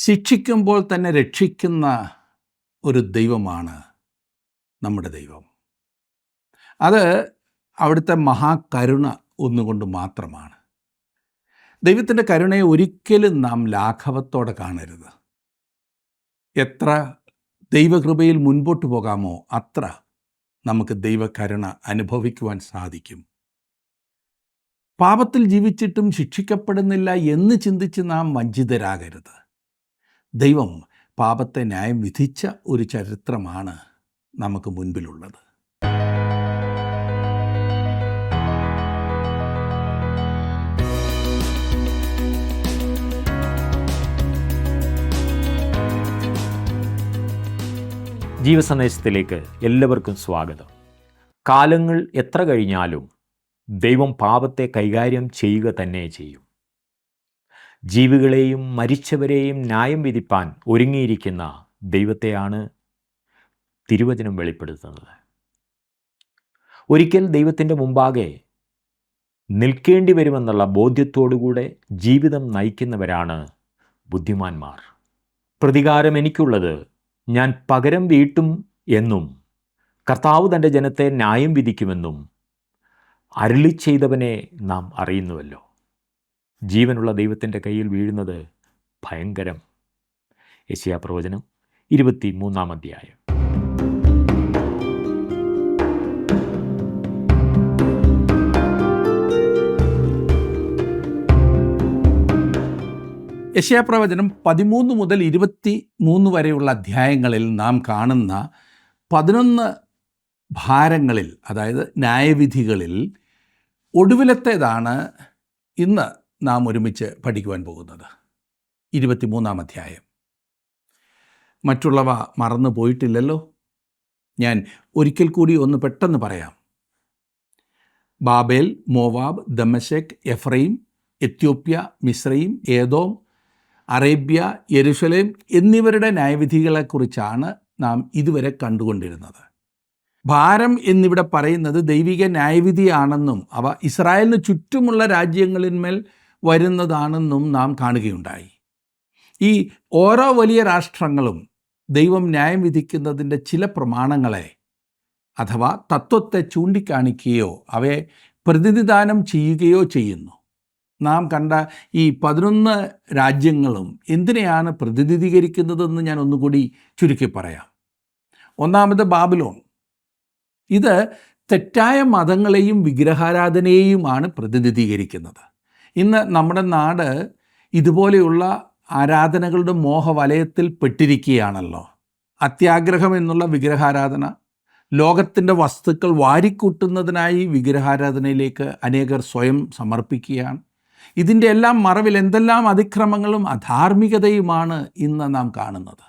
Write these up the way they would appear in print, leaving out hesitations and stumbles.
ശിക്ഷിക്കുമ്പോൾ തന്നെ രക്ഷിക്കുന്ന ഒരു ദൈവമാണ് നമ്മുടെ ദൈവം. അത് അവിടുത്തെ മഹാകരുണ ഒന്നുകൊണ്ട് മാത്രമാണ്. ദൈവത്തിൻ്റെ കരുണയെ ഒരിക്കലും നാം ലാഘവത്തോടെ കാണരുത്. എത്ര ദൈവകൃപയിൽ മുൻപോട്ട് പോകാമോ അത്ര നമുക്ക് ദൈവകരുണ അനുഭവിക്കുവാൻ സാധിക്കും. പാപത്തിൽ ജീവിച്ചിട്ടും ശിക്ഷിക്കപ്പെടുന്നില്ല എന്ന് ചിന്തിച്ച് നാം വഞ്ചിതരാകരുത്. ദൈവം പാപത്തെ ന്യായം വിധിച്ച ഒരു ചരിത്രമാണ് നമുക്ക് മുൻപിലുള്ളത്. ജീവസന്ദേശത്തിലേക്ക് എല്ലാവർക്കും സ്വാഗതം. കാലങ്ങൾ എത്ര കഴിഞ്ഞാലും ദൈവം പാപത്തെ കൈകാര്യം ചെയ്യുക തന്നെ ചെയ്യും. ജീവികളെയും മരിച്ചവരെയും ന്യായം വിധിപ്പാൻ ഒരുങ്ങിയിരിക്കുന്ന ദൈവത്തെയാണ് തിരുവചനം വെളിപ്പെടുത്തുന്നത്. ഒരിക്കൽ ദൈവത്തിൻ്റെ മുമ്പാകെ നിൽക്കേണ്ടി വരുമെന്നുള്ള ബോധ്യത്തോടുകൂടെ ജീവിതം നയിക്കുന്നവരാണ് ബുദ്ധിമാന്മാർ. പ്രതികാരം എനിക്കുള്ളത്, ഞാൻ പകരം വീട്ടും എന്നും കർത്താവ് തൻ്റെ ജനത്തെ ന്യായം വിധിക്കുമെന്നും അരുളി ചെയ്തവനെ നാം അറിയുന്നുവല്ലോ. ജീവനുള്ള ദൈവത്തിൻ്റെ കയ്യിൽ വീഴുന്നത് ഭയങ്കരം. യെശയ്യാപ്രവചനം 23-ാം അധ്യായം. യെശയ്യാപ്രവചനം 13 മുതൽ 23 വരെയുള്ള അധ്യായങ്ങളിൽ നാം കാണുന്ന 11 ഭാരങ്ങളിൽ, അതായത് ന്യായവിധികളിൽ ഒടുവിലത്തേതാണ് ഇന്ന് നാം ഒരുമിച്ച് പഠിക്കുവാൻ പോകുന്നത്. 23-ാം അധ്യായം. മറ്റുള്ളവ മറന്നു പോയിട്ടില്ലല്ലോ. ഞാൻ ഒരിക്കൽ കൂടി ഒന്ന് പെട്ടെന്ന് പറയാം. ബാബേൽ, മോവാബ്, ദമശ്ക്, Ephraim, Ethiopia, Mizraim, Edom, Arabia, യെരുശലേം എന്നിവരുടെ ന്യായവിധികളെക്കുറിച്ചാണ് നാം ഇതുവരെ കണ്ടുകൊണ്ടിരുന്നത്. ഭാരം എന്നിവിടെ പറയുന്നത് ദൈവിക ന്യായവിധിയാണെന്നും അവ ഇസ്രായേലിന് ചുറ്റുമുള്ള രാജ്യങ്ങളിന്മേൽ വരുന്നതാണെന്നും നാം കാണുകയുണ്ടായി. ഈ ഓരോ വലിയ രാഷ്ട്രങ്ങളും ദൈവം ന്യായം വിധിക്കുന്നതിൻ്റെ ചില പ്രമാണങ്ങളെ അഥവാ തത്വത്തെ ചൂണ്ടിക്കാണിക്കുകയോ അവയെ പ്രതിനിധാനം ചെയ്യുകയോ ചെയ്യുന്നു. നാം കണ്ട ഈ 11 രാജ്യങ്ങളും എന്തിനെയാണ് പ്രതിനിധീകരിക്കുന്നതെന്ന് ഞാൻ ഒന്നുകൂടി ചുരുക്കി പറയാം. ഒന്നാമത് ബാബിലോൺ. ഇത് തെറ്റായ മതങ്ങളെയും വിഗ്രഹാരാധനയെയുമാണ് പ്രതിനിധീകരിക്കുന്നത്. ഇന്ന് നമ്മുടെ നാട് ഇതുപോലെയുള്ള ആരാധനകളുടെ മോഹവലയത്തിൽ പെട്ടിരിക്കുകയാണല്ലോ. അത്യാഗ്രഹം എന്നുള്ള വിഗ്രഹാരാധന, ലോകത്തിൻ്റെ വസ്തുക്കൾ വാരിക്കൂട്ടുന്നതിനായി വിഗ്രഹാരാധനയിലേക്ക് അനേകർ സ്വയം സമർപ്പിക്കുകയാണ്. ഇതിൻ്റെ എല്ലാം മറവിൽ എന്തെല്ലാം അതിക്രമങ്ങളും അധാർമികതയുമാണ് ഇന്ന് നാം കാണുന്നത്.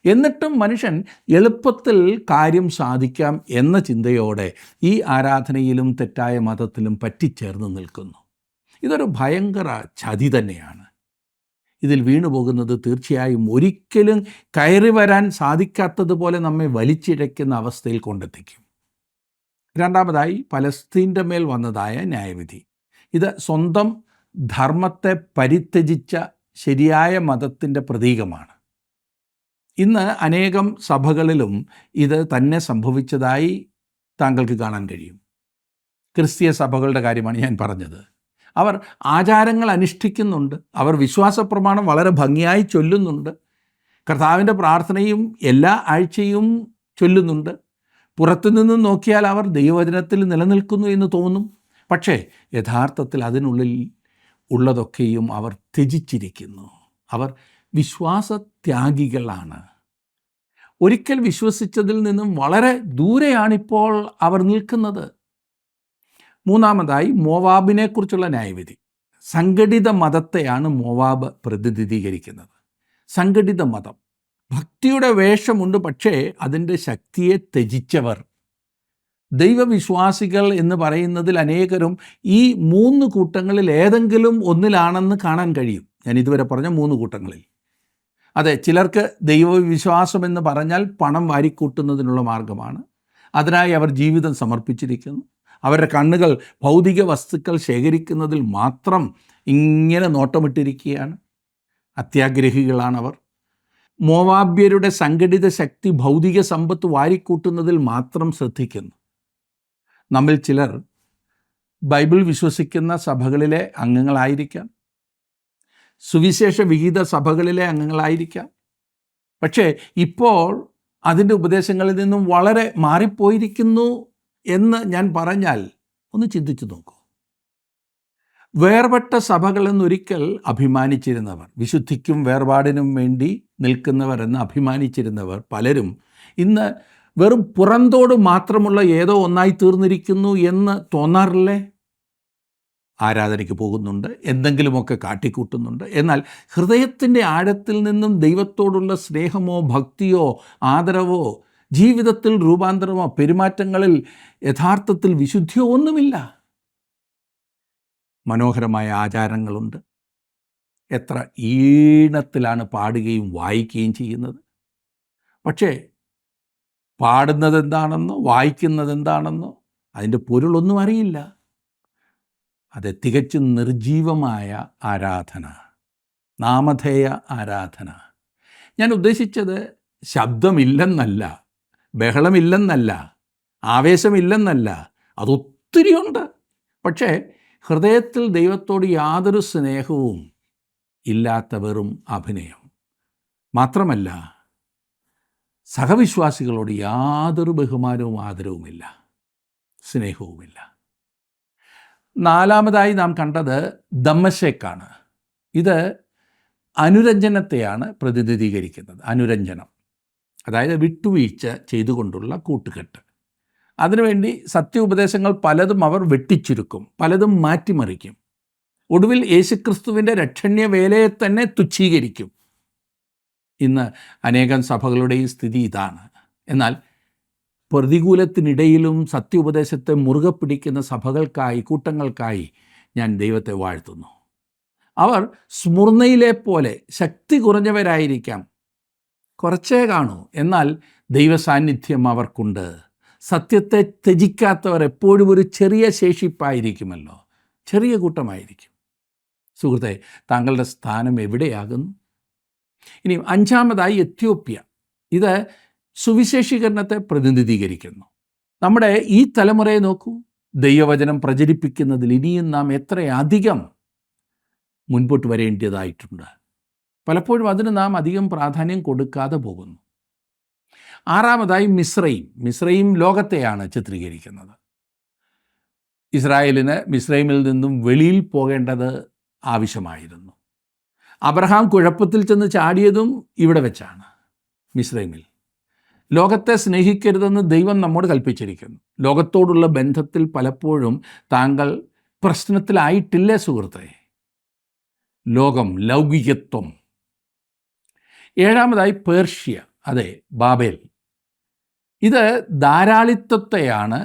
എന്നിട്ടും മനുഷ്യൻ എളുപ്പത്തിൽ കാര്യം സാധിക്കാം എന്ന ചിന്തയോടെ ഈ ആരാധനയിലും തെറ്റായ മതത്തിലും പറ്റിച്ചേർന്ന് നിൽക്കുന്നു. ഇതൊരു ഭയങ്കര ചതി തന്നെയാണ്. ഇതിൽ വീണുപോകുന്നത് തീർച്ചയായും ഒരിക്കലും കയറി വരാൻ സാധിക്കാത്തതുപോലെ നമ്മെ വലിച്ചിഴയ്ക്കുന്ന അവസ്ഥയിൽ കൊണ്ടെത്തിക്കും. രണ്ടാമതായി പലസ്തീൻ്റെ മേൽ വന്നതായ ന്യായവിധി. ഇത് സ്വന്തം ധർമ്മത്തെ പരിത്യജിച്ച ശരിയായ മതത്തിൻ്റെ പ്രതീകമാണ്. ഇന്ന് അനേകം സഭകളിലും ഇത് തന്നെ സംഭവിച്ചതായി താങ്കൾക്ക് കാണാൻ കഴിയും. ക്രിസ്തീയ സഭകളുടെ കാര്യമാണ് ഞാൻ പറഞ്ഞത്. അവർ ആചാരങ്ങൾ അനുഷ്ഠിക്കുന്നുണ്ട്, അവർ വിശ്വാസ പ്രമാണം വളരെ ഭംഗിയായി ചൊല്ലുന്നുണ്ട്, കർത്താവിൻ്റെ പ്രാർത്ഥനയും എല്ലാ ആഴ്ചയും ചൊല്ലുന്നുണ്ട്. പുറത്തുനിന്ന് നോക്കിയാൽ അവർ ദൈവവചനത്തിൽ നിലനിൽക്കുന്നു എന്ന് തോന്നും. പക്ഷേ യഥാർത്ഥത്തിൽ അതിനുള്ളിൽ ഉള്ളതൊക്കെയും അവർ ത്യജിച്ചിരിക്കുന്നു. അവർ വിശ്വാസത്യാഗികളാണ്. ഒരിക്കൽ വിശ്വസിച്ചതിൽ നിന്നും വളരെ ദൂരെയാണിപ്പോൾ അവർ നിൽക്കുന്നത്. മൂന്നാമതായി മോവാബിനെക്കുറിച്ചുള്ള ന്യായവിധി. സംഘടിത മതത്തെയാണ് മോവാബ് പ്രതിനിധീകരിക്കുന്നത്. സംഘടിത മതം. ഭക്തിയുടെ വേഷമുണ്ട്, പക്ഷേ അതിൻ്റെ ശക്തിയെ ത്യജിച്ചവർ. ദൈവവിശ്വാസികൾ എന്ന് പറയുന്നതിൽ അനേകരും ഈ 3 കൂട്ടങ്ങളിൽ ഏതെങ്കിലും ഒന്നിലാണെന്ന് കാണാൻ കഴിയും. ഞാൻ ഇതുവരെ പറഞ്ഞ 3 കൂട്ടങ്ങളിൽ. അതെ, ചിലർക്ക് ദൈവവിശ്വാസം എന്ന് പറഞ്ഞാൽ പണം വാരിക്കൂട്ടുന്നതിനുള്ള മാർഗമാണ്. അതിനായി അവർ ജീവിതം സമർപ്പിച്ചിരിക്കുന്നു. അവരുടെ കണ്ണുകൾ ഭൗതിക വസ്തുക്കൾ ശേഖരിക്കുന്നതിൽ മാത്രം ഇങ്ങനെ നോട്ടമിട്ടിരിക്കുകയാണ്. അത്യാഗ്രഹികളാണവർ. മോവാബ്യരുടെ സംഘടിത ശക്തി ഭൗതിക സമ്പത്ത് വാരിക്കൂട്ടുന്നതിൽ മാത്രം ശ്രദ്ധിക്കുന്നു. നമ്മിൽ ചിലർ ബൈബിൾ വിശ്വസിക്കുന്ന സഭകളിലെ അംഗങ്ങളായിരിക്കാം, സുവിശേഷ വിഹിത സഭകളിലെ അംഗങ്ങളായിരിക്കാം. പക്ഷേ ഇപ്പോൾ അതിൻ്റെ ഉപദേശങ്ങളിൽ നിന്നും വളരെ മാറിപ്പോയിരിക്കുന്നു എന്ന് ഞാൻ പറഞ്ഞാൽ ഒന്ന് ചിന്തിച്ചു നോക്കൂ. വേർപെട്ട സഭകളെന്നൊരിക്കൽ അഭിമാനിച്ചിരുന്നവർ, വിശുദ്ധിക്കും വേർപാടിനും വേണ്ടി നിൽക്കുന്നവർ എന്ന് അഭിമാനിച്ചിരുന്നവർ പലരും ഇന്ന് വെറും പുറന്തോട് മാത്രമുള്ള ഏതോ ഒന്നായി തീർന്നിരിക്കുന്നു എന്ന് തോന്നാറില്ലേ? ആരാധനയ്ക്ക് പോകുന്നുണ്ട്, എന്തെങ്കിലുമൊക്കെ കാട്ടിക്കൂട്ടുന്നുണ്ട്, എന്നാൽ ഹൃദയത്തിൻ്റെ ആഴത്തിൽ നിന്നും ദൈവത്തോടുള്ള സ്നേഹമോ ഭക്തിയോ ആദരവോ ജീവിതത്തിൽ രൂപാന്തരമോ പെരുമാറ്റങ്ങളിൽ യഥാർത്ഥത്തിൽ വിശുദ്ധിയോ ഒന്നുമില്ല. മനോഹരമായ ആചാരങ്ങളുണ്ട്, എത്ര ഈണത്തിലാണ് പാടുകയും വായിക്കുകയും ചെയ്യുന്നത്. പക്ഷേ പാടുന്നത് എന്താണെന്നോ വായിക്കുന്നത് എന്താണെന്നോ അതിൻ്റെ പൊരുളൊന്നും അറിയില്ല. അത് തികച്ചും നിർജീവമായ ആരാധന, നാമധേയ ആരാധന. ഞാൻ ഉദ്ദേശിച്ചത് ശബ്ദമില്ലെന്നല്ല, ബഹളമില്ലെന്നല്ല, ആവേശമില്ലെന്നല്ല, അതൊത്തിരിയുണ്ട്. പക്ഷേ ഹൃദയത്തിൽ ദൈവത്തോട് യാതൊരു സ്നേഹവും ഇല്ലാത്ത വെറും അഭിനയം. മാത്രമല്ല സഹവിശ്വാസികളോട് യാതൊരു ബഹുമാനവും ആദരവുമില്ല, സ്നേഹവുമില്ല. നാലാമതായി നാം കണ്ടത് ദമ്മശേക്കാണ്. ഇത് അനുരഞ്ജനത്തെയാണ് പ്രതിനിധീകരിക്കുന്നത്. അനുരഞ്ജനം, അതായത് വിട്ടുവീഴ്ച ചെയ്തുകൊണ്ടുള്ള കൂട്ടുകെട്ട്. അതിനുവേണ്ടി സത്യോപദേശങ്ങൾ പലതും അവർ വെട്ടിച്ചുരുക്കും, പലതും മാറ്റിമറിക്കും. ഒടുവിൽ യേശുക്രിസ്തുവിൻ്റെ രക്ഷണ്യ വേലയെ തന്നെ തുച്ഛീകരിക്കും. ഇന്ന് അനേകം സഭകളുടെയും സ്ഥിതി ഇതാണ്. എന്നാൽ പ്രതികൂലത്തിനിടയിലും സത്യോപദേശത്തെ മുറുകെ പിടിക്കുന്ന സഭകൾക്കായി, കൂട്ടങ്ങൾക്കായി ഞാൻ ദൈവത്തെ വാഴ്ത്തുന്നു. അവർ സ്മുർന്നയിലെ പോലെ ശക്തി കുറഞ്ഞവരായിരിക്കാം, കുറച്ചേ കാണൂ, എന്നാൽ ദൈവസാന്നിധ്യം അവർക്കുണ്ട്. സത്യത്തെ ത്യജിക്കാത്തവർ എപ്പോഴും ഒരു ചെറിയ ശേഷിപ്പായിരിക്കുമല്ലോ, ചെറിയ കൂട്ടമായിരിക്കും. സുഹൃത്തെ, താങ്കളുടെ സ്ഥാനം എവിടെയാകുന്നു? ഇനി അഞ്ചാമതായി എത്യോപ്യ. ഇത് സുവിശേഷീകരണത്തെ പ്രതിനിധീകരിക്കുന്നു. നമ്മുടെ ഈ തലമുറയെ നോക്കൂ. ദൈവവചനം പ്രചരിപ്പിക്കുന്നതിൽ ഇനിയും നാം എത്രയധികം മുൻപോട്ട് വരേണ്ടതായിട്ടുണ്ട്. പലപ്പോഴും അതിന് നാം അധികം പ്രാധാന്യം കൊടുക്കാതെ പോകുന്നു. ആറാമതായി മിസ്രൈം ലോകത്തെയാണ് ചിത്രീകരിക്കുന്നത്. ഇസ്രായേലിന് മിസ്രൈമിൽ നിന്നും വെളിയിൽ പോകേണ്ടത് ആവശ്യമായിരുന്നു. അബ്രഹാം കുഴപ്പത്തിൽ ചെന്ന് ചാടിയതും ഇവിടെ വെച്ചാണ്, മിസ്രൈമിൽ. ലോകത്തെ സ്നേഹിക്കരുതെന്ന് ദൈവം നമ്മോട് കൽപ്പിച്ചിരിക്കുന്നു. ലോകത്തോടുള്ള ബന്ധത്തിൽ പലപ്പോഴും താങ്കൾ പ്രശ്നത്തിലായിട്ടില്ലേ സുഹൃത്തെ? ലോകം, ലൗകികത്വം. ഏഴാമതായി പേർഷ്യ, അതെ, ബാബേൽ. ഇത് ധാരാളിത്വത്തെയാണ്,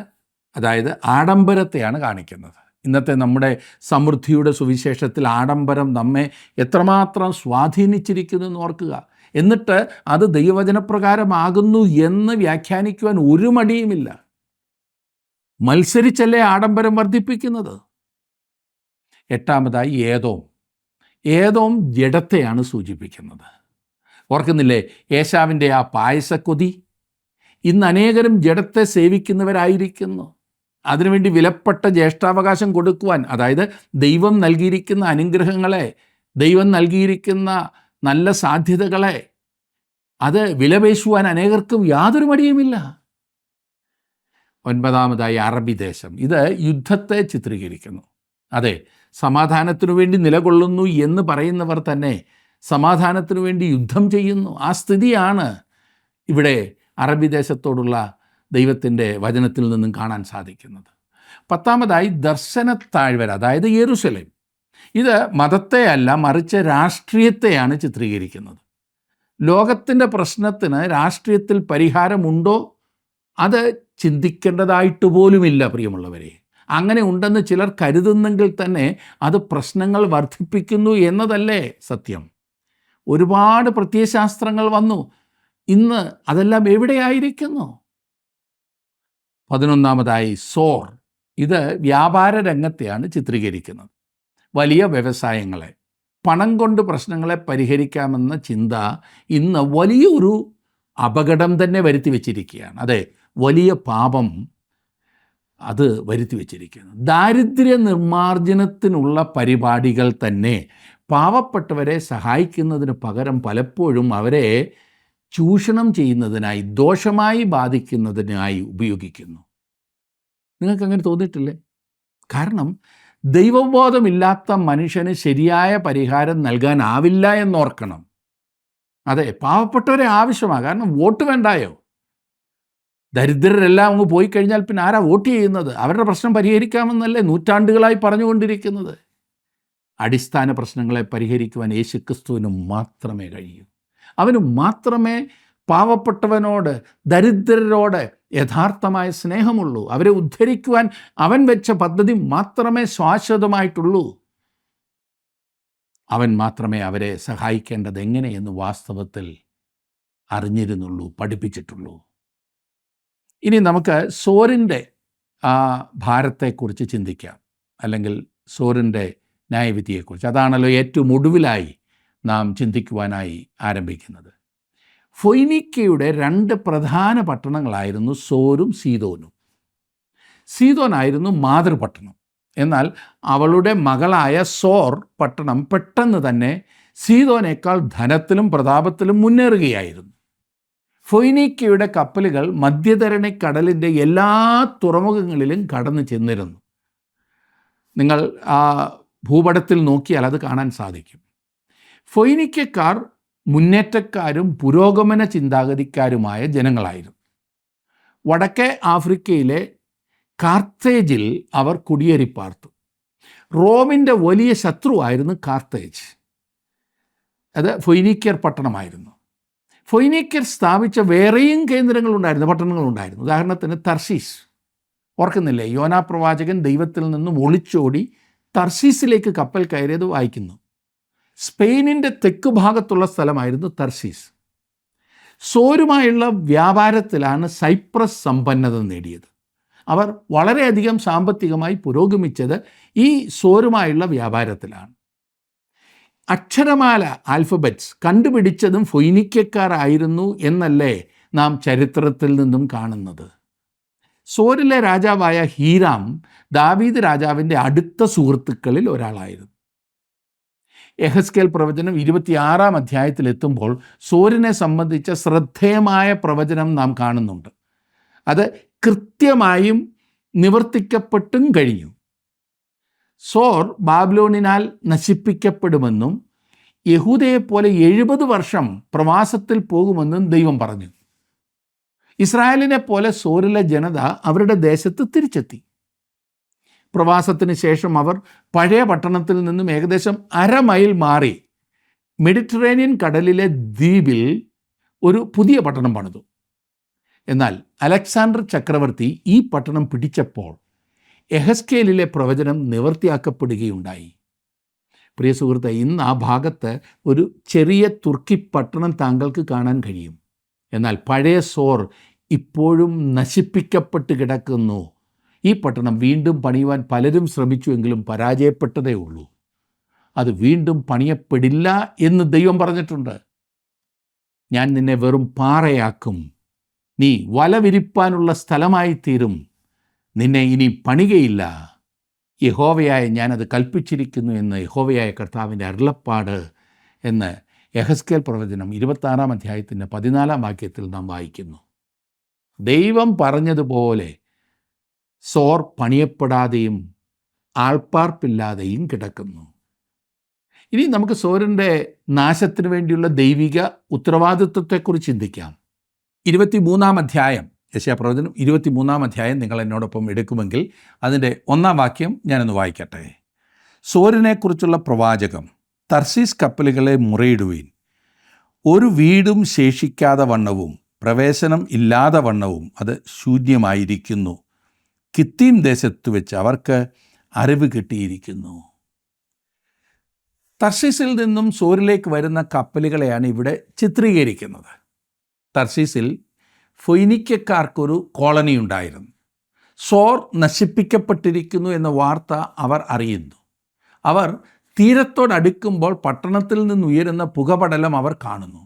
അതായത് ആഡംബരത്തെയാണ് കാണിക്കുന്നത്. ഇന്നത്തെ നമ്മുടെ സമൃദ്ധിയുടെ സുവിശേഷത്തിൽ ആഡംബരം നമ്മെ എത്രമാത്രം സ്വാധീനിച്ചിരിക്കുന്നു എന്ന് ഓർക്കുക. എന്നിട്ട് അത് ദൈവവചനപ്രകാരമാകുന്നു എന്ന് വ്യാഖ്യാനിക്കുവാൻ ഒരു മടിയുമില്ല. മത്സരിച്ചല്ലേ ആഡംബരം വർദ്ധിപ്പിക്കുന്നത്. എട്ടാമതായി ഏതോം ജഡത്തെയാണ് സൂചിപ്പിക്കുന്നത്. ഓർക്കുന്നില്ലേ ഏശാവിൻ്റെ ആ പായസക്കൊതി? ഇന്ന് അനേകരും ജഡത്തെ സേവിക്കുന്നവരായിരിക്കുന്നു. അതിനുവേണ്ടി വിലപ്പെട്ട ജ്യേഷ്ഠാവകാശം കൊടുക്കുവാൻ, അതായത് ദൈവം നൽകിയിരിക്കുന്ന അനുഗ്രഹങ്ങളെ, ദൈവം നൽകിയിരിക്കുന്ന നല്ല സാധ്യതകളെ അത് വിലപേശുവാൻ അനേകർക്കും യാതൊരു മടിയുമില്ല. ഒൻപതാമതായി അറബി ദേശം. ഇത് യുദ്ധത്തെ ചിത്രീകരിക്കുന്നു. അതെ, സമാധാനത്തിനു വേണ്ടി നിലകൊള്ളുന്നു എന്ന് പറയുന്നവർ തന്നെ സമാധാനത്തിനു വേണ്ടി യുദ്ധം ചെയ്യുന്നു. ആ സ്ഥിതിയാണ് ഇവിടെ അറബി ദേശത്തോടുള്ള ദൈവത്തിൻ്റെ വചനത്തിൽ നിന്നും കാണാൻ സാധിക്കുന്നത്. പത്താമതായി ദർശനത്താഴ്വര, അതായത് യെരുശലേം. ഇത് മതത്തെയല്ല, മറിച്ച് രാഷ്ട്രീയത്തെയാണ് ചിത്രീകരിക്കുന്നത്. ലോകത്തിൻ്റെ പ്രശ്നത്തിന് രാഷ്ട്രീയത്തിൽ പരിഹാരമുണ്ടോ? അത് ചിന്തിക്കേണ്ടതായിട്ട് പോലുമില്ല പ്രിയമുള്ളവരെ. അങ്ങനെ ഉണ്ടെന്ന് ചിലർ കരുതുന്നെങ്കിൽ തന്നെ അത് പ്രശ്നങ്ങൾ വർദ്ധിപ്പിക്കുന്നു എന്നതല്ലേ സത്യം. ഒരുപാട് പ്രത്യയശാസ്ത്രങ്ങൾ വന്നു. ഇന്ന് അതെല്ലാം എവിടെയായിരിക്കുന്നു? 11ാമതായി സോർ. ഇത് വ്യാപാര രംഗത്തെയാണ് ചിത്രീകരിക്കുന്നത്. വലിയ വ്യവസായങ്ങളെ, പണം കൊണ്ട് പ്രശ്നങ്ങളെ പരിഹരിക്കാമെന്ന ചിന്ത ഇന്ന് വലിയൊരു അപകടം തന്നെ വരുത്തി വച്ചിരിക്കുകയാണ്. അതെ, വലിയ പാപം അത് വരുത്തി വച്ചിരിക്കുന്നു. ദാരിദ്ര്യ നിർമ്മാർജ്ജനത്തിനുള്ള പരിപാടികൾ തന്നെ പാവപ്പെട്ടവരെ സഹായിക്കുന്നതിന് പകരം പലപ്പോഴും അവരെ ചൂഷണം ചെയ്യുന്നതിനായി, ദോഷമായി ബാധിക്കുന്നതിനായി ഉപയോഗിക്കുന്നു. നിങ്ങൾക്കങ്ങനെ തോന്നിയിട്ടില്ലേ? കാരണം ദൈവബോധമില്ലാത്ത മനുഷ്യന് ശരിയായ പരിഹാരം നൽകാനാവില്ല എന്നോർക്കണം. അതെ, പാവപ്പെട്ടവരെ ആവശ്യമാണ്. കാരണം വോട്ട് വേണ്ടായോ? ദരിദ്രരെല്ലാം അങ്ങ് പോയി കഴിഞ്ഞാൽ പിന്നെ ആരാ വോട്ട് ചെയ്യുന്നത്? അവരുടെ പ്രശ്നം പരിഹരിക്കാമെന്നല്ലേ നൂറ്റാണ്ടുകളായി പറഞ്ഞുകൊണ്ടിരിക്കുന്നത്. അടിസ്ഥാന പ്രശ്നങ്ങളെ പരിഹരിക്കുവാൻ യേശുക്രിസ്തുവിന് മാത്രമേ കഴിയൂ. അവന് മാത്രമേ പാവപ്പെട്ടവനോട്, ദരിദ്രരോട് യഥാർത്ഥമായ സ്നേഹമുള്ളൂ. അവരെ ഉദ്ധരിക്കുവാൻ അവൻ വെച്ച പദ്ധതി മാത്രമേ ശാശ്വതമായിട്ടുള്ളൂ. അവൻ മാത്രമേ അവരെ സഹായിക്കേണ്ടത് എങ്ങനെയെന്ന് വാസ്തവത്തിൽ അറിഞ്ഞിരുന്നുള്ളൂ, പഠിപ്പിച്ചിട്ടുള്ളൂ. ഇനി നമുക്ക് സോറിൻ്റെ ആ ഭാരത്തെക്കുറിച്ച് ചിന്തിക്കാം, അല്ലെങ്കിൽ സോറിൻ്റെ ന്യായവിധിയെക്കുറിച്ച്. അതാണല്ലോ ഏറ്റവും ഒടുവിലായി നാം ചിന്തിക്കുവാനായി ആരംഭിക്കുന്നത്. ഫൊയ്നീക്കയുടെ 2 പ്രധാന പട്ടണങ്ങളായിരുന്നു സോരും സീദോനും. സീദോനായിരുന്നു മാതൃപട്ടണം. എന്നാൽ അവളുടെ മകളായ സോർ പട്ടണം പെട്ടെന്ന് തന്നെ സീദോനേക്കാൾ ധനത്തിലും പ്രതാപത്തിലും മുന്നേറുകയായിരുന്നു. ഫൊയ്നീക്കയുടെ കപ്പലുകൾ മധ്യധരണിക്കടലിൻ്റെ എല്ലാ തുറമുഖങ്ങളിലും കടന്നു ചെന്നിരുന്നു. നിങ്ങൾ ആ ഭൂപടത്തിൽ നോക്കിയാൽ അത് കാണാൻ സാധിക്കും. ഫൊയ്നീക്കക്കാർ മുന്നേറ്റക്കാരും പുരോഗമന ചിന്താഗതിക്കാരുമായ ജനങ്ങളായിരുന്നു. വടക്കേ ആഫ്രിക്കയിലെ കാർത്തേജിൽ അവർ കുടിയേറിപ്പാർത്തു. റോമിൻ്റെ വലിയ ശത്രുവായിരുന്നു കാർത്തേജ്. അത് ഫൊയ്നീക്യർ പട്ടണമായിരുന്നു. ഫൊയ്നീക്യർ സ്ഥാപിച്ച വേറെയും കേന്ദ്രങ്ങളുണ്ടായിരുന്നു, പട്ടണങ്ങളുണ്ടായിരുന്നു. ഉദാഹരണത്തിന് തർശീസ്. ഓർക്കുന്നില്ലേ? യോനാ പ്രവാചകൻ ദൈവത്തിൽ നിന്നും ഒളിച്ചോടി തർശീസിലേക്ക് കപ്പൽ കയറിയത് വായിക്കുന്നു. സ്പെയിനിൻ്റെ തെക്ക് ഭാഗത്തുള്ള സ്ഥലമായിരുന്നു തർശീസ്. സോരുമായുള്ള വ്യാപാരത്തിലാണ് സൈപ്രസ് സമ്പന്നത നേടിയത്. അവർ വളരെയധികം സാമ്പത്തികമായി പുരോഗമിച്ചത് ഈ സോരുമായുള്ള വ്യാപാരത്തിലാണ്. അക്ഷരമാല ആൽഫബറ്റ്സ് കണ്ടുപിടിച്ചതും ഫൊയ്നീക്യക്കാരായിരുന്നു എന്നല്ലേ നാം ചരിത്രത്തിൽ നിന്നും കാണുന്നത്. സോരിലെ രാജാവായ ഹീരാം ദാവീദ് രാജാവിൻ്റെ അടുത്ത സുഹൃത്തുക്കളിൽ ഒരാളായിരുന്നു. യെഹെസ്കേൽ പ്രവചനം 26-ാം അധ്യായത്തിലെത്തുമ്പോൾ സോരിനെ സംബന്ധിച്ച ശ്രദ്ധേയമായ പ്രവചനം നാം കാണുന്നുണ്ട്. അത് കൃത്യമായും നിവർത്തിക്കപ്പെട്ടും കഴിഞ്ഞു. സോർ ബാബിലോണിനാൽ നശിപ്പിക്കപ്പെടുമെന്നും യഹൂദയെപ്പോലെ 70 വർഷം പ്രവാസത്തിൽ പോകുമെന്നും ദൈവം പറഞ്ഞു. ഇസ്രായേലിനെ പോലെ സോരിലെ ജനത അവരുടെ ദേശത്ത് തിരിച്ചെത്തി. പ്രവാസത്തിന് ശേഷം അവർ പഴയ പട്ടണത്തിൽ നിന്നും ഏകദേശം 1/2 മൈൽ മാറി മെഡിറ്ററേനിയൻ കടലിലെ ദ്വീപിൽ ഒരു പുതിയ പട്ടണം പണിതു. എന്നാൽ അലക്സാണ്ടർ ചക്രവർത്തി ഈ പട്ടണം പിടിച്ചപ്പോൾ യെഹെസ്കേലിലെ പ്രവചനം നിവർത്തിയാക്കപ്പെടുകയുണ്ടായി. പ്രിയ സുഹൃത്തെ, ഇന്ന് ആ ഭാഗത്ത് ഒരു ചെറിയ തുർക്കി പട്ടണം താങ്കൾക്ക് കാണാൻ കഴിയും. എന്നാൽ പഴയ സോർ ഇപ്പോഴും നശിപ്പിക്കപ്പെട്ട് കിടക്കുന്നു. ഈ പട്ടണം വീണ്ടും പണിയുവാൻ പലരും ശ്രമിച്ചുവെങ്കിലും പരാജയപ്പെട്ടതേ ഉള്ളൂ. അത് വീണ്ടും പണിയപ്പെടില്ല എന്ന് ദൈവം പറഞ്ഞിട്ടുണ്ട്. ഞാൻ നിന്നെ വെറും പാറയാക്കും, നീ വല വിരിപ്പാനുള്ള സ്ഥലമായി തീരും, നിന്നെ ഇനി പണികയില്ല, യഹോവയായ ഞാനത് കൽപ്പിച്ചിരിക്കുന്നു എന്ന് യഹോവയായ കർത്താവിൻ്റെ അരുളപ്പാട് എന്ന് യെഹെസ്കേൽ പ്രവചനം 26-ാം അധ്യായത്തിൻ്റെ 14-ാം വാക്യത്തിൽ നാം വായിക്കുന്നു. ദൈവം പറഞ്ഞതുപോലെ സോർ പണിയപ്പെടാതെയും ആൾപ്പാർപ്പില്ലാതെയും കിടക്കുന്നു. ഇനി നമുക്ക് സോറിൻ്റെ നാശത്തിന് വേണ്ടിയുള്ള ദൈവിക ഉത്തരവാദിത്വത്തെക്കുറിച്ച് ചിന്തിക്കാം. 23-ാം അധ്യായം, യെശയ്യാപ്രവചനം 23-ാം അധ്യായം നിങ്ങൾ എന്നോടൊപ്പം എടുക്കുമെങ്കിൽ അതിൻ്റെ 1-ാം വാക്യം ഞാനൊന്ന് വായിക്കട്ടെ. സോരിനെക്കുറിച്ചുള്ള പ്രവാചകം: തർശീസ് കപ്പലുകളെ മുറയിടുവീൻ, ഒരു വീടും ശേഷിക്കാതെ വണ്ണവും പ്രവേശനം ഇല്ലാതെ വണ്ണവും അത് ശൂന്യമായിരിക്കുന്നു. കിത്തീം ദേശത്ത് വെച്ച് അവർക്ക് അറിവ് കിട്ടിയിരിക്കുന്നു. തർശീസിൽ നിന്നും സോരിലേക്ക് വരുന്ന കപ്പലുകളെയാണ് ഇവിടെ ചിത്രീകരിക്കുന്നത്. തർശീസിൽ ഫൊയ്നീക്യക്കാർക്കൊരു കോളനി ഉണ്ടായിരുന്നു. സോർ നശിപ്പിക്കപ്പെട്ടിരിക്കുന്നു എന്ന വാർത്ത അവർ അറിയുന്നു. അവർ തീരത്തോടടുക്കുമ്പോൾ പട്ടണത്തിൽ നിന്നുയരുന്ന പുകപടലം അവർ കാണുന്നു.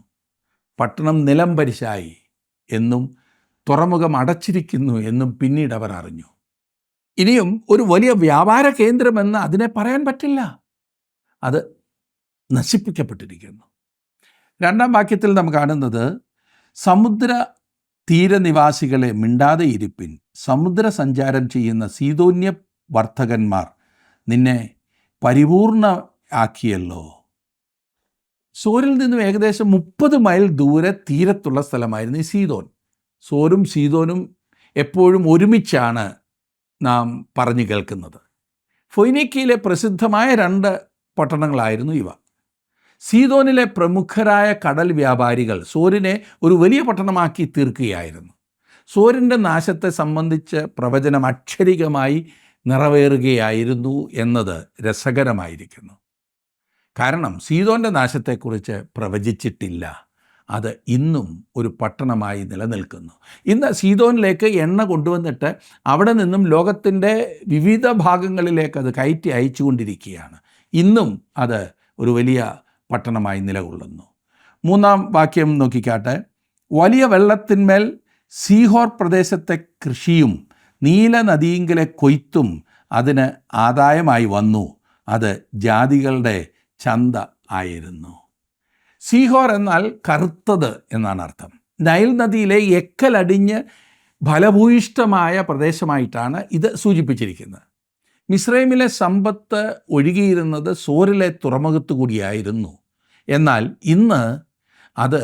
പട്ടണം നിലംപരിശായി എന്നും തുറമുഖം അടച്ചിരിക്കുന്നു എന്നും പിന്നീട് അവർ അറിഞ്ഞു. ഇനിയും ഒരു വലിയ വ്യാപാര കേന്ദ്രമെന്ന് അതിനെ പറയാൻ പറ്റില്ല. അത് നശിപ്പിക്കപ്പെട്ടിരിക്കുന്നു. 2-ാം വാക്യത്തിൽ നാം കാണുന്നത്, സമുദ്ര തീരനിവാസികളെ മിണ്ടാതെ ഇരിപ്പിൻ, സമുദ്ര സഞ്ചാരം ചെയ്യുന്ന സീദോന്യ വർത്തകന്മാർ നിന്നെ പരിപൂർണ ആക്കിയല്ലോ. സോരിൽ നിന്നും ഏകദേശം 30 മൈൽ ദൂരെ തീരത്തുള്ള സ്ഥലമായിരുന്നു ഈ സീദോൻ. സോരും സീദോനും എപ്പോഴും ഒരുമിച്ചാണ് നാം പറഞ്ഞു കേൾക്കുന്നത്. ഫൊയ്നീക്കയിലെ പ്രസിദ്ധമായ 2 പട്ടണങ്ങളായിരുന്നു ഇവ. സീദോനിലെ പ്രമുഖരായ കടൽ വ്യാപാരികൾ സോരിനെ ഒരു വലിയ പട്ടണമാക്കി തീർക്കുകയായിരുന്നു. സോരിൻ്റെ നാശത്തെ സംബന്ധിച്ച് പ്രവചനം അക്ഷരികമായി നിറവേറുകയായിരുന്നു എന്നത് രസകരമായിരിക്കുന്നു. കാരണം സീദോൻ്റെ നാശത്തെക്കുറിച്ച് പ്രവചിച്ചിട്ടില്ല. അത് ഇന്നും ഒരു പട്ടണമായി നിലനിൽക്കുന്നു. ഇന്ന് സീദോനിലേക്ക് എണ്ണ കൊണ്ടുവന്നിട്ട് അവിടെ നിന്നും ലോകത്തിൻ്റെ വിവിധ ഭാഗങ്ങളിലേക്ക് അത് കയറ്റി അയച്ചുകൊണ്ടിരിക്കുകയാണ്. ഇന്നും അത് ഒരു വലിയ പട്ടണമായി നിലകൊള്ളുന്നു. 3-ാം വാക്യം നോക്കിക്കാട്ടെ. വലിയ വെള്ളത്തിന്മേൽ സീഹോർ പ്രദേശത്തെ കൃഷിയും നീല നദിയിങ്കിലെ കൊയ്ത്തും അതിന് ആദായമായി വന്നു. അത് ജാതികളുടെ ചന്ത ആയിരുന്നു. സീഹോർ എന്നാൽ കറുത്തത് എന്നാണ് അർത്ഥം. നൈൽ നദിയിലെ എക്കലടിഞ്ഞ് ഫലഭൂയിഷ്ഠമായ പ്രദേശമായിട്ടാണ് ഇത് സൂചിപ്പിച്ചിരിക്കുന്നത്. മിസ്രൈമിലെ സമ്പത്ത് ഒഴുകിയിരുന്നത് സോരിലെ തുറമുഖത്തു കൂടിയായിരുന്നു. എന്നാൽ ഇന്ന് അത്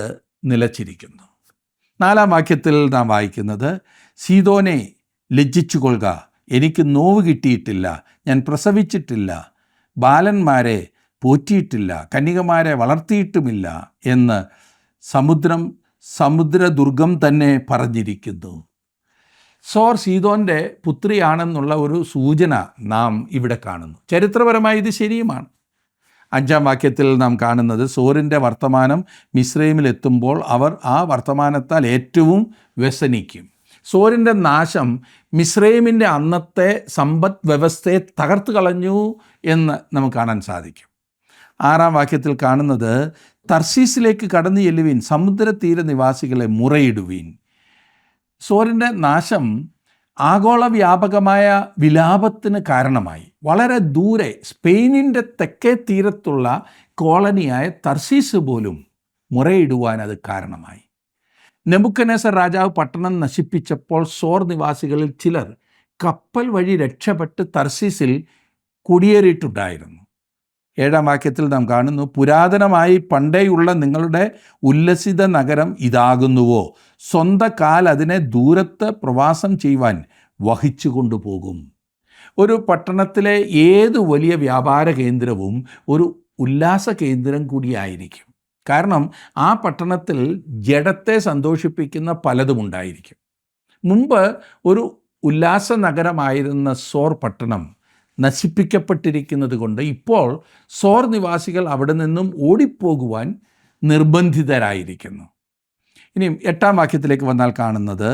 നിലച്ചിരിക്കുന്നു. 4-ാം വാക്യത്തിൽ നാം വായിക്കുന്നത്, സീദോനെ ലജ്ജിച്ചുകൊള്ളുക, എനിക്ക് നോവ് കിട്ടിയിട്ടില്ല, ഞാൻ പ്രസവിച്ചിട്ടില്ല, ബാലന്മാരെ പോറ്റിയിട്ടില്ല, കന്യകമാരെ വളർത്തിയിട്ടുമില്ല എന്ന് സമുദ്രദുർഗം തന്നെ പറഞ്ഞിരിക്കുന്നു. സോർ സീദോൻ്റെ പുത്രിയാണെന്നുള്ള ഒരു സൂചന നാം ഇവിടെ കാണുന്നു. ചരിത്രപരമായി ഇത് ശരിയുമാണ്. 5-ാം വാക്യത്തിൽ നാം കാണുന്നത്, സോറിൻ്റെ വർത്തമാനം മിസ്രൈമിലെത്തുമ്പോൾ അവർ ആ വർത്തമാനത്താൽ ഏറ്റവും വ്യസനിക്കും. സോറിൻ്റെ നാശം മിസ്രൈമിൻ്റെ അന്നത്തെ സമ്പദ് വ്യവസ്ഥയെ തകർത്ത് കളഞ്ഞു എന്ന് നമുക്ക് കാണാൻ സാധിക്കും. 6-ാം വാക്യത്തിൽ കാണുന്നത്, തർശീസിലേക്ക് കടന്നു ചെല്ലുവീൻ, സമുദ്രതീര നിവാസികളെ മുറയിടുവീൻ. സോറിൻ്റെ നാശം ആഗോള വ്യാപകമായ വിലാപത്തിന് കാരണമായി. വളരെ ദൂരെ സ്പെയിനിൻ്റെ തെക്കേ തീരത്തുള്ള കോളനിയായ തർശീസ് പോലും മുറയിടുവാൻ അത് കാരണമായി. നെബൂഖദ്നേസർ രാജാവ് പട്ടണം നശിപ്പിച്ചപ്പോൾ സോർ നിവാസികളിൽ ചിലർ കപ്പൽ വഴി രക്ഷപ്പെട്ട് തർശീസിൽ കുടിയേറിയിട്ടുണ്ടായിരുന്നു. 7-ാം വാക്യത്തിൽ നാം കാണുന്നു, പുരാതനമായി പണ്ടേയുള്ള നിങ്ങളുടെ ഉല്ലസിത നഗരം ഇതാകുന്നുവോ, സ്വന്തം കാൽ അതിനെ ദൂരത്ത് പ്രവാസം ചെയ്യുവാൻ വഹിച്ചു കൊണ്ടുപോകും. ഒരു പട്ടണത്തിലെ ഏത് വലിയ വ്യാപാര കേന്ദ്രവും ഒരു ഉല്ലാസ കേന്ദ്രം കൂടിയായിരിക്കും. കാരണം ആ പട്ടണത്തിൽ ജഡത്തെ സന്തോഷിപ്പിക്കുന്ന പലതും ഉണ്ടായിരിക്കും. മുമ്പ് ഒരു ഉല്ലാസ നഗരമായിരുന്ന സോർ പട്ടണം നശിപ്പിക്കപ്പെട്ടിരിക്കുന്നത് കൊണ്ട് ഇപ്പോൾ സോർ നിവാസികൾ അവിടെ നിന്നും ഓടിപ്പോകുവാൻ നിർബന്ധിതരായിരിക്കുന്നു. ഇനിയും 8-ാം വാക്യത്തിലേക്ക് വന്നാൽ കാണുന്നത്,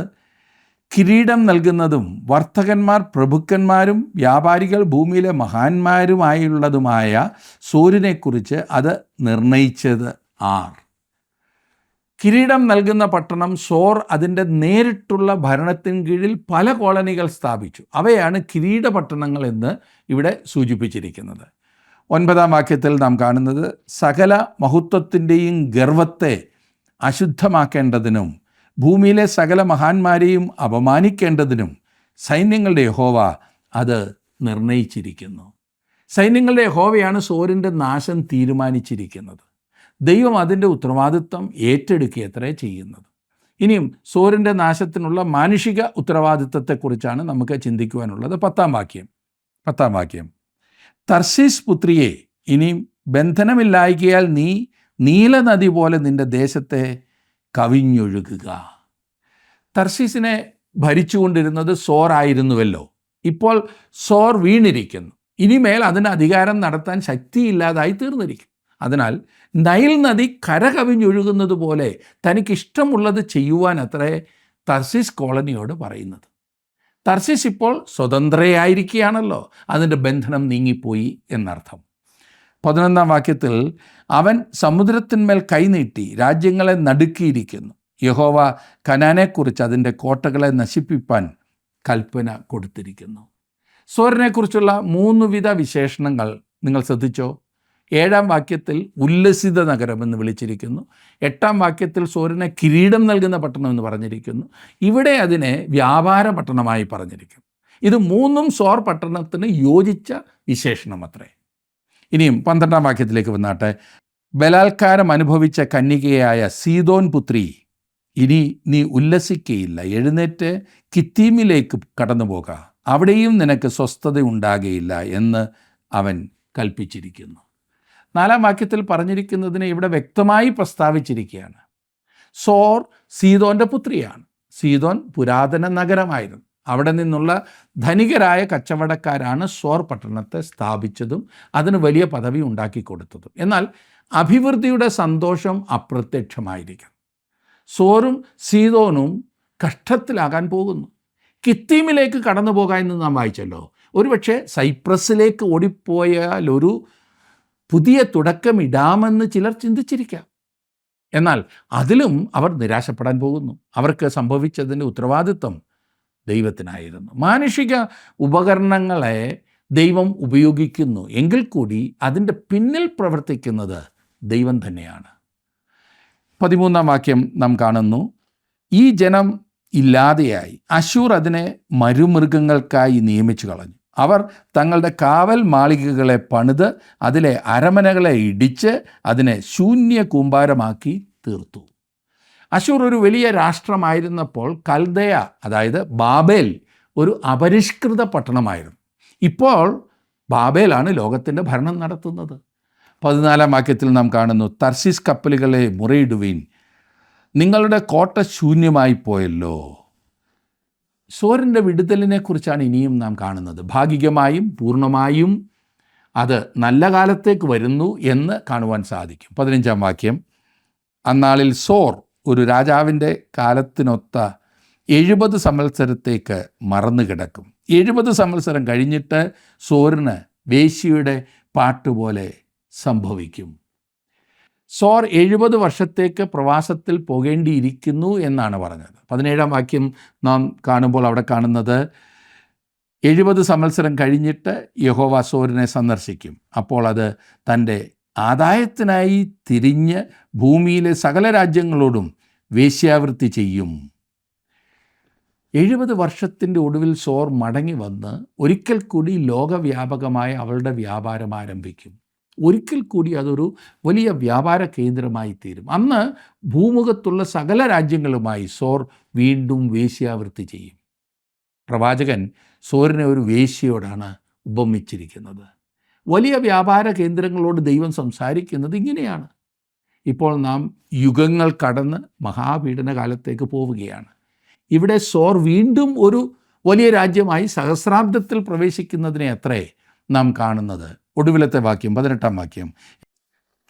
കിരീടം നൽകുന്നതും വർത്തകന്മാർ പ്രഭുക്കന്മാരും വ്യാപാരികൾ ഭൂമിയിലെ മഹാന്മാരുമായുള്ളതുമായ സോരിനെക്കുറിച്ച് അത് നിർണയിച്ചത് ആർ? കിരീടം നൽകുന്ന പട്ടണം സോർ അതിൻ്റെ നേരിട്ടുള്ള ഭരണത്തിന് കീഴിൽ പല കോളനികൾ സ്ഥാപിച്ചു. അവയാണ് കിരീട പട്ടണങ്ങൾ എന്ന് ഇവിടെ സൂചിപ്പിച്ചിരിക്കുന്നത്. 9-ാം വാക്യത്തിൽ നാം കാണുന്നത്, സകല മഹത്വത്തിൻ്റെയും ഗർവത്തെ അശുദ്ധമാക്കേണ്ടതിനും ഭൂമിയിലെ സകല മഹാന്മാരെയും അപമാനിക്കേണ്ടതിനും സൈന്യങ്ങളുടെ യഹോവ അത് നിർണയിച്ചിരിക്കുന്നു. സൈന്യങ്ങളുടെ യഹോവയാണ് സോരിൻ്റെ നാശം തീരുമാനിച്ചിരിക്കുന്നത്. ദൈവം അതിൻ്റെ ഉത്തരവാദിത്വം ഏറ്റെടുക്കുകയത്രേ ചെയ്യുന്നത്. ഇനിയും സോരിൻ്റെ നാശത്തിനുള്ള മാനുഷിക ഉത്തരവാദിത്വത്തെക്കുറിച്ചാണ് നമുക്ക് ചിന്തിക്കുവാനുള്ളത്. 10-ാം വാക്യം, തർശീസ് പുത്രിയെ, ഇനിയും ബന്ധനമില്ലായ്കയാൽ നീ നീലനദി പോലെ നിൻ്റെ ദേശത്തെ കവിഞ്ഞൊഴുകുക. തർശീസിനെ ഭരിച്ചുകൊണ്ടിരുന്നത് സോർ ആയിരുന്നുവല്ലോ. ഇപ്പോൾ സോർ വീണിരിക്കുന്നു. ഇനിമേൽ അതിന് അധികാരം നടത്താൻ ശക്തിയില്ലാതായി തീർന്നിരിക്കും. അതിനാൽ നൈൽ നദി കര കവിഞ്ഞൊഴുകുന്നത് പോലെ തനിക്കിഷ്ടമുള്ളത് ചെയ്യുവാൻ അത്രേ തർശീസ് കോളനിയോട് പറയുന്നത്. തർശീസ് ഇപ്പോൾ സ്വതന്ത്രയായിരിക്കുകയാണല്ലോ. അതിൻ്റെ ബന്ധനം നീങ്ങിപ്പോയി എന്നർത്ഥം. 11 വാക്യത്തിൽ അവൻ സമുദ്രത്തിന്മേൽ കൈനീട്ടി രാജ്യങ്ങളെ നടുക്കിയിരിക്കുന്നു. യഹോവ കനാനെക്കുറിച്ച് അതിൻ്റെ കോട്ടകളെ നശിപ്പിപ്പാൻ കൽപ്പന കൊടുത്തിരിക്കുന്നു. സോറിനെക്കുറിച്ചുള്ള 3 വിധ വിശേഷണങ്ങൾ നിങ്ങൾ ശ്രദ്ധിച്ചോ? 7 വാക്യത്തിൽ ഉല്ലസിത നഗരം എന്ന് വിളിച്ചിരിക്കുന്നു. 8 വാക്യത്തിൽ സോറിനെ കിരീടം നൽകുന്ന പട്ടണം എന്ന് പറഞ്ഞിരിക്കുന്നു. ഇവിടെ അതിനെ വ്യാപാര പട്ടണമായി പറഞ്ഞിരിക്കുന്നു. ഇത് 3ഉം സോർ പട്ടണത്തിന് യോജിച്ച വിശേഷണം അത്രേ. ഇനിയും 12 വാക്യത്തിലേക്ക് വന്നാട്ടെ. ബലാത്കാരം അനുഭവിച്ച കന്യകയായ സീദോൻ പുത്രി, ഇനി നീ ഉല്ലസിക്കുകയില്ല. എഴുന്നേറ്റ് കിത്തീമിലേക്ക് കടന്നു പോക, അവിടെയും നിനക്ക് സ്വസ്ഥത ഉണ്ടാകുകയില്ല എന്ന് അവൻ കൽപ്പിച്ചിരിക്കുന്നു. 4 വാക്യത്തിൽ പറഞ്ഞിരിക്കുന്നതിനെ ഇവിടെ വ്യക്തമായി പ്രസ്താവിച്ചിരിക്കുകയാണ്. സോർ സീദോൻ്റെ പുത്രിയാണ്. സീദോൻ പുരാതന നഗരമായിരുന്നു. അവിടെ നിന്നുള്ള ധനികരായ കച്ചവടക്കാരാണ് സോർ പട്ടണത്തെ സ്ഥാപിച്ചതും അതിന് വലിയ പദവി ഉണ്ടാക്കി കൊടുത്തതും. എന്നാൽ അഭിവൃദ്ധിയുടെ സന്തോഷം അപ്രത്യക്ഷമായിരിക്കും. സോറും സീദോനും കഷ്ടത്തിലാകാൻ പോകുന്നു. കിത്തീമിലേക്ക് കടന്നു പോകാൻ എന്ന് നാം വായിച്ചല്ലോ. ഒരുപക്ഷെ സൈപ്രസിലേക്ക് ഓടിപ്പോയാൽ ഒരു പുതിയ തുടക്കമിടാമെന്ന് ചിലർ ചിന്തിച്ചിരിക്കാം. എന്നാൽ അതിലും അവർ നിരാശപ്പെടാൻ പോകുന്നു. അവർക്ക് സംഭവിച്ചതിൻ്റെ ഉത്തരവാദിത്വം ദൈവത്തിനായിരുന്നു. മാനുഷിക ഉപകരണങ്ങളെ ദൈവം ഉപയോഗിക്കുന്നു എങ്കിൽ കൂടി അതിൻ്റെ പിന്നിൽ പ്രവർത്തിക്കുന്നത് ദൈവം തന്നെയാണ്. 13 വാക്യം നാം കാണുന്നു. ഈ ജനം ഇല്ലാതെയായി, അശൂർ അതിനെ മരുമൃഗങ്ങൾക്കായി നിയമിച്ചു കളഞ്ഞു. അവർ തങ്ങളുടെ കാവൽ മാളികകളെ പണിത് അതിലെ അരമനകളെ ഇടിച്ച് അതിനെ ശൂന്യ കൂമ്പാരമാക്കി തീർത്തു. അശൂർ ഒരു വലിയ രാഷ്ട്രമായിരുന്നപ്പോൾ കൽദയ, അതായത് ബാബേൽ, ഒരു അപരിഷ്കൃത പട്ടണമായിരുന്നു. ഇപ്പോൾ ബാബേലാണ് ലോകത്തിൻ്റെ ഭരണം നടത്തുന്നത്. 14 വാക്യത്തിൽ നാം കാണുന്നു. തർശീസ് കപ്പലുകളെ മുറയിടുവീൻ, നിങ്ങളുടെ കോട്ട ശൂന്യമായി പോയല്ലോ. സോറിൻ്റെ വിടുതലിനെക്കുറിച്ചാണ് ഇനിയും നാം കാണുന്നത്. ഭാഗികമായും പൂർണ്ണമായും അത് നല്ല കാലത്തേക്ക് വരുന്നു എന്ന് കാണുവാൻ സാധിക്കും. 15 വാക്യം. അന്നാളിൽ സോർ ഒരു രാജാവിൻ്റെ കാലത്തിനൊത്ത 70 സംവത്സരത്തേക്ക് മറന്നു കിടക്കും. 70 സംവത്സരം കഴിഞ്ഞിട്ട് സോറിന് വേശ്യയുടെ പാട്ടുപോലെ സംഭവിക്കും. സോർ 70 വർഷത്തേക്ക് പ്രവാസത്തിൽ പോകേണ്ടിയിരിക്കുന്നു എന്നാണ് പറഞ്ഞത്. 17 വാക്യം നാം കാണുമ്പോൾ അവിടെ കാണുന്നത് 70 സംവത്സരം കഴിഞ്ഞിട്ട് യഹോവ സോരിനെ സന്ദർശിക്കും. അപ്പോൾ അത് തൻ്റെ ആദായത്തിനായി തിരിഞ്ഞ് ഭൂമിയിലെ സകല രാജ്യങ്ങളോടും വേശ്യാവൃത്തി ചെയ്യും. 70 വർഷത്തിൻ്റെ ഒടുവിൽ സോർ മടങ്ങി വന്ന് ഒരിക്കൽ കൂടി ലോകവ്യാപകമായ അവളുടെ വ്യാപാരം ആരംഭിക്കും. ഒരിക്കൽ കൂടി അതൊരു വലിയ വ്യാപാര കേന്ദ്രമായി തീരും. അന്ന് ഭൂമുഖത്തുള്ള സകല രാജ്യങ്ങളുമായി സോർ വീണ്ടും വേശ്യാവൃത്തി ചെയ്യും. പ്രവാചകൻ സോറിനെ ഒരു വേശ്യയോടാണ് ഉപമിച്ചിരിക്കുന്നത്. വലിയ വ്യാപാര കേന്ദ്രങ്ങളോട് ദൈവം സംസാരിക്കുന്നത് ഇങ്ങനെയാണ്. ഇപ്പോൾ നാം യുഗങ്ങൾ കടന്ന് മഹാപീഡന കാലത്തേക്ക് പോവുകയാണ്. ഇവിടെ സോർ വീണ്ടും ഒരു വലിയ രാജ്യമായി സഹസ്രാബ്ദത്തിൽ പ്രവേശിക്കുന്നതിനെ അത്രേ നാം കാണുന്നത്. ഒടുവിലത്തെ വാക്യം 18 വാക്യം.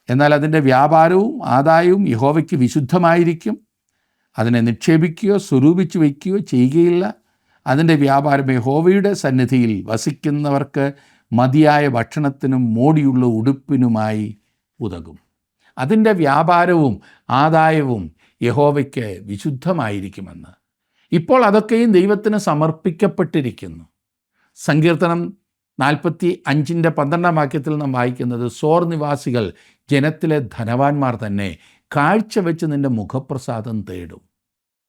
എന്നാൽ അതിൻ്റെ വ്യാപാരവും ആദായവും യഹോവയ്ക്ക് വിശുദ്ധമായിരിക്കും. അതിനെ നിക്ഷേപിക്കുകയോ സ്വരൂപിച്ച് വയ്ക്കുകയോ ചെയ്യുകയില്ല. അതിൻ്റെ വ്യാപാരം യഹോവയുടെ സന്നിധിയിൽ വസിക്കുന്നവർക്ക് മതിയായ ഭക്ഷണത്തിനും മോടിയുള്ള ഉടുപ്പിനുമായി ഉതകും. അതിൻ്റെ വ്യാപാരവും ആദായവും യഹോവയ്ക്ക് വിശുദ്ധമായിരിക്കുമെന്ന്. ഇപ്പോൾ അതൊക്കെയും ദൈവത്തിന് സമർപ്പിക്കപ്പെട്ടിരിക്കുന്നു. സങ്കീർത്തനം 45:12 വാക്യത്തിൽ നാം വായിക്കുന്നത്, സോർ നിവാസികൾ ജനത്തിലെ ധനവാന്മാർ തന്നെ കാഴ്ചവെച്ച് നിൻ്റെ മുഖപ്രസാദം തേടും.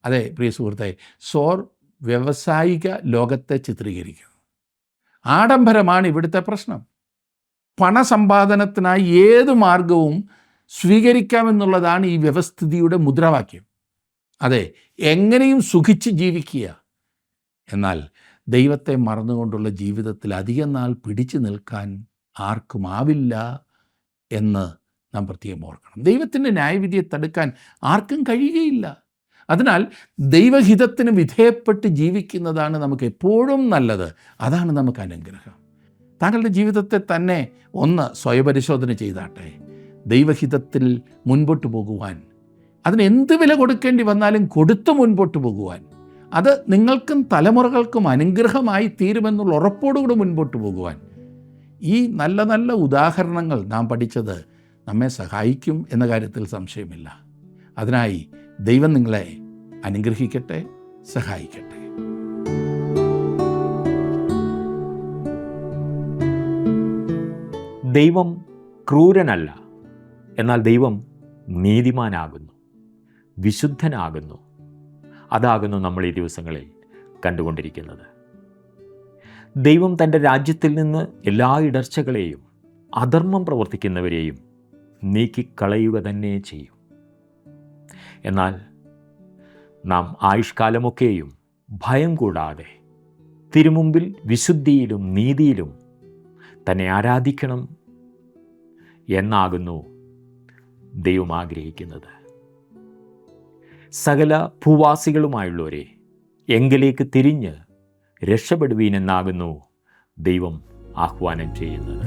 അതെ പ്രിയ സുഹൃത്തെ, സോർ വ്യാവസായിക ലോകത്തെ ചിത്രീകരിക്കുന്നു. ആഡംബരമാണ് ഇവിടുത്തെ പ്രശ്നം. പണസമ്പാദനത്തിനായി ഏത് മാർഗവും സ്വീകരിക്കാമെന്നുള്ളതാണ് ഈ വ്യവസ്ഥിതിയുടെ മുദ്രാവാക്യം. അതെ, എങ്ങനെയും സുഖിച്ച് ജീവിക്കുക. എന്നാൽ ദൈവത്തെ മറന്നുകൊണ്ടുള്ള ജീവിതത്തിൽ അധികം നാൾ പിടിച്ചു നിൽക്കാൻ ആർക്കുമാവില്ല എന്ന് നാം പ്രത്യേകം ഓർക്കണം. ദൈവത്തിൻ്റെ ന്യായവിധിയെ തടുക്കാൻ ആർക്കും കഴിയുകയില്ല. അതിനാൽ ദൈവഹിതത്തിന് വിധേയപ്പെട്ട് ജീവിക്കുന്നതാണ് നമുക്ക് എപ്പോഴും നല്ലത്. അതാണ് നമുക്ക് അനുഗ്രഹം. താങ്കളുടെ ജീവിതത്തെ തന്നെ ഒന്ന് സ്വയപരിശോധന ചെയ്താട്ടെ. ദൈവഹിതത്തിൽ മുൻപോട്ട് പോകുവാൻ, അതിന് എന്ത് വില കൊടുക്കേണ്ടി വന്നാലും കൊടുത്ത് മുൻപോട്ട് പോകുവാൻ, അത് നിങ്ങൾക്കും തലമുറകൾക്കും അനുഗ്രഹമായി തീരുമെന്നുള്ള ഉറപ്പോടുകൂടി മുൻപോട്ട് പോകുവാൻ ഈ നല്ല നല്ല ഉദാഹരണങ്ങൾ നാം പഠിച്ചത് നമ്മെ സഹായിക്കും എന്ന കാര്യത്തിൽ സംശയമില്ല. അതിനായി ദൈവം നിങ്ങളെ അനുഗ്രഹിക്കട്ടെ, സഹായിക്കട്ടെ. ദൈവം ക്രൂരനല്ല, എന്നാൽ ദൈവം നീതിമാനാകുന്നു, വിശുദ്ധനാകുന്നു. അതാകുന്നു നമ്മൾ ഈ ദിവസങ്ങളിൽ കണ്ടുകൊണ്ടിരിക്കുന്നത്. ദൈവം തൻ്റെ രാജ്യത്തിൽ നിന്ന് എല്ലാ ഇടർച്ചകളെയും അധർമ്മം പ്രവർത്തിക്കുന്നവരെയും നീക്കിക്കളയുക തന്നെ ചെയ്യും. എന്നാൽ നാം ആയുഷ്കാലമൊക്കെയും ഭയം കൂടാതെ തിരുമുമ്പിൽ വിശുദ്ധിയിലും നീതിയിലും തന്നെ ആരാധിക്കണം എന്നാകുന്നു ദൈവം ആഗ്രഹിക്കുന്നത്. സകല ഭൂവാസികളുമായുള്ളവരെ എങ്കിലേക്ക് തിരിഞ്ഞ് രക്ഷപ്പെടുവീനെന്നാകുന്നു ദൈവം ആഹ്വാനം ചെയ്യുന്നത്.